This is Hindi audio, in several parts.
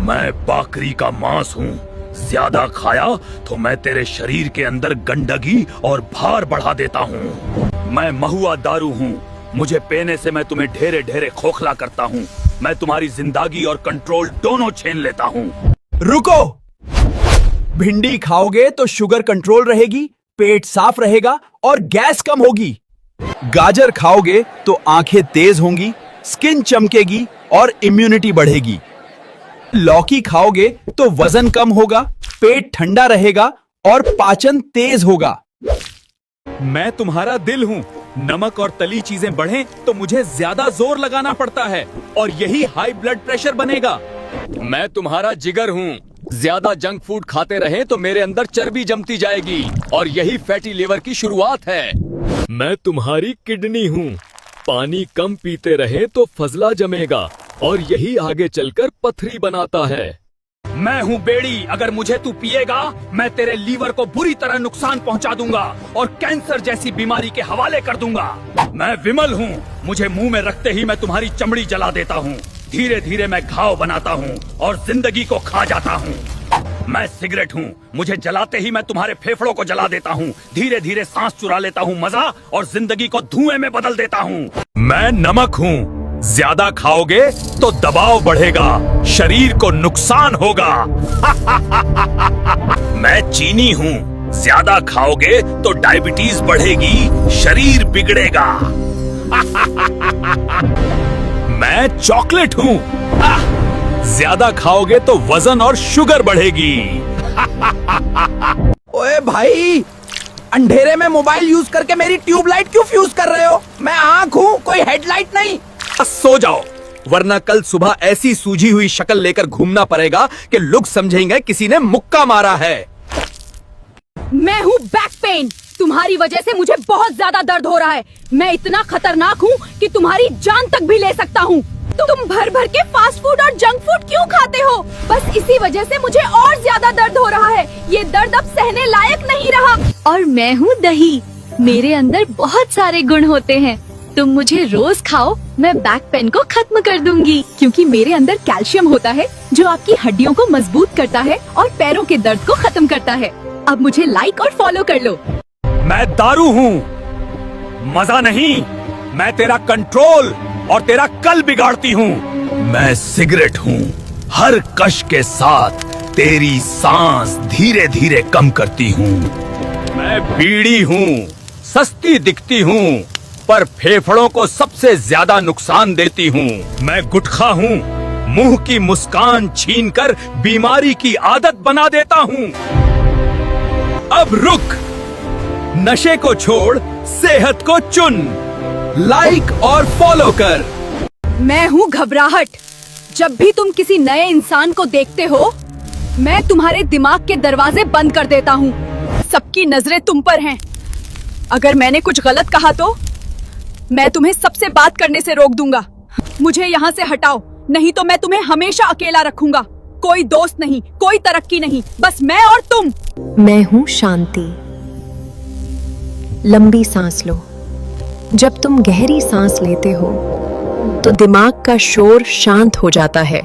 मैं बकरी का मांस हूँ। ज्यादा खाया तो मैं तेरे शरीर के अंदर गंदगी और भार बढ़ा देता हूँ। मैं महुआ दारू हूँ। मुझे पीने से मैं तुम्हें ढेरे ढेरे खोखला करता हूँ। मैं तुम्हारी जिंदगी और कंट्रोल दोनों छीन लेता हूँ। रुको! भिंडी खाओगे तो शुगर कंट्रोल रहेगी, पेट साफ रहेगा और गैस कम होगी। गाजर खाओगे तो आंखें तेज होंगी, स्किन चमकेगी और इम्यूनिटी बढ़ेगी। लौकी खाओगे तो वजन कम होगा, पेट ठंडा रहेगा और पाचन तेज होगा। मैं तुम्हारा दिल हूँ। नमक और तली चीजें बढ़ें तो मुझे ज्यादा जोर लगाना पड़ता है और यही हाई ब्लड प्रेशर बनेगा। मैं तुम्हारा जिगर हूँ। ज्यादा जंक फूड खाते रहे तो मेरे अंदर चर्बी जमती जाएगी और यही फैटी लिवर की शुरुआत है। मैं तुम्हारी किडनी हूँ। पानी कम पीते रहे तो फजला जमेगा और यही आगे चलकर पथरी बनाता है। मैं हूँ बेड़ी। अगर मुझे तू पिएगा मैं तेरे लीवर को बुरी तरह नुकसान पहुँचा दूंगा और कैंसर जैसी बीमारी के हवाले कर दूंगा। मैं विमल हूँ। मुझे मुंह में रखते ही मैं तुम्हारी चमड़ी जला देता हूँ। धीरे धीरे मैं घाव बनाता हूँ और जिंदगी को खा जाता हूँ। मैं सिगरेट हूँ। मुझे जलाते ही मैं तुम्हारे फेफड़ों को जला देता हूँ। धीरे धीरे सांस चुरा लेता हूँ मजा और जिंदगी को धुएं में बदल देता हूँ। मैं नमक हूँ। ज्यादा खाओगे तो दबाव बढ़ेगा, शरीर को नुकसान होगा। मैं चीनी हूँ। ज्यादा खाओगे तो डायबिटीज बढ़ेगी, शरीर बिगड़ेगा। मैं चॉकलेट हूँ। ज्यादा खाओगे तो वजन और शुगर बढ़ेगी। ओए भाई, अंधेरे में मोबाइल यूज करके मेरी ट्यूबलाइट क्यों फ्यूज कर रहे हो? मैं आँख हूँ, कोई हेडलाइट नहीं। सो जाओ, वरना कल सुबह ऐसी सूजी हुई शक्ल लेकर घूमना पड़ेगा कि लोग समझेंगे किसी ने मुक्का मारा है। मैं हूँ बैक पेन। तुम्हारी वजह से मुझे बहुत ज्यादा दर्द हो रहा है। मैं इतना खतरनाक हूँ कि तुम्हारी जान तक भी ले सकता हूँ। तुम भर भर के फास्ट फूड और जंक फूड क्यों खाते हो? बस इसी वजह से मुझे और ज्यादा दर्द हो रहा है। ये दर्द अब सहने लायक नहीं रहा। और मैं हूँ दही। मेरे अंदर बहुत सारे गुण होते हैं। तुम मुझे रोज खाओ, मैं बैक पेन को खत्म कर दूंगी। क्योंकि मेरे अंदर कैल्शियम होता है जो आपकी हड्डियों को मजबूत करता है और पैरों के दर्द को खत्म करता है। अब मुझे लाइक और फॉलो कर लो। मैं दारू हूँ, मजा नहीं। मैं तेरा कंट्रोल और तेरा कल बिगाड़ती हूँ। मैं सिगरेट हूँ। हर कश के साथ तेरी सांस धीरे धीरे कम करती हूँ। मैं बीड़ी हूँ। सस्ती दिखती हूँ पर फेफड़ों को सबसे ज्यादा नुकसान देती हूँ। मैं गुटखा हूँ। मुंह की मुस्कान छीनकर बीमारी की आदत बना देता हूँ। अब रुक, नशे को छोड़, सेहत को चुन। लाइक और फॉलो कर। मैं हूँ घबराहट। जब भी तुम किसी नए इंसान को देखते हो, मैं तुम्हारे दिमाग के दरवाजे बंद कर देता हूँ। सबकी नजरें तुम पर हैं। अगर मैंने कुछ गलत कहा तो मैं तुम्हें सबसे बात करने से रोक दूंगा। मुझे यहाँ से हटाओ, नहीं तो मैं तुम्हें हमेशा अकेला रखूंगा। कोई दोस्त नहीं, कोई तरक्की नहीं, बस मैं और तुम। मैं हूँ शांति। लंबी सांस लो। जब तुम गहरी सांस लेते हो तो दिमाग का शोर शांत हो जाता है।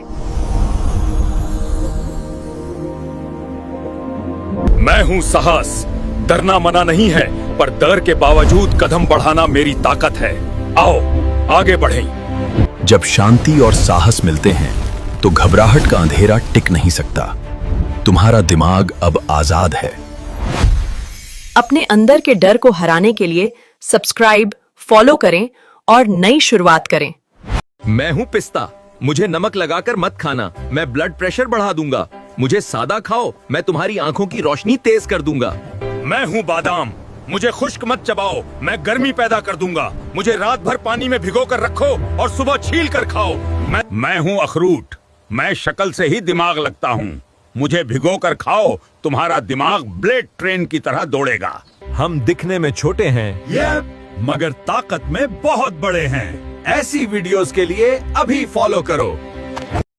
मैं हूँ साहस। डरना मना नहीं है, पर डर के बावजूद कदम बढ़ाना मेरी ताकत है। आओ आगे बढ़ें। जब शांति और साहस मिलते हैं तो घबराहट का अंधेरा टिक नहीं सकता। तुम्हारा दिमाग अब आजाद है। अपने अंदर के डर को हराने के लिए सब्सक्राइब, फॉलो करें और नई शुरुआत करें। मैं हूँ पिस्ता। मुझे नमक लगाकर मत खाना, मैं ब्लड प्रेशर बढ़ा दूंगा। मुझे सादा खाओ, मैं तुम्हारी आंखों की रोशनी तेज कर दूंगा। मैं हूँ बादाम। मुझे खुश्क मत चबाओ, मैं गर्मी पैदा कर दूंगा। मुझे रात भर पानी में भिगो कर रखो और सुबह छील कर खाओ। मैं हूँ अखरूट। मैं शक्ल से ही दिमाग लगता हूँ। मुझे भिगो कर खाओ, तुम्हारा दिमाग ब्लेड ट्रेन की तरह दौड़ेगा। हम दिखने में छोटे हैं, मगर ताकत में बहुत बड़े हैं। ऐसी वीडियोस के लिए अभी फॉलो करो।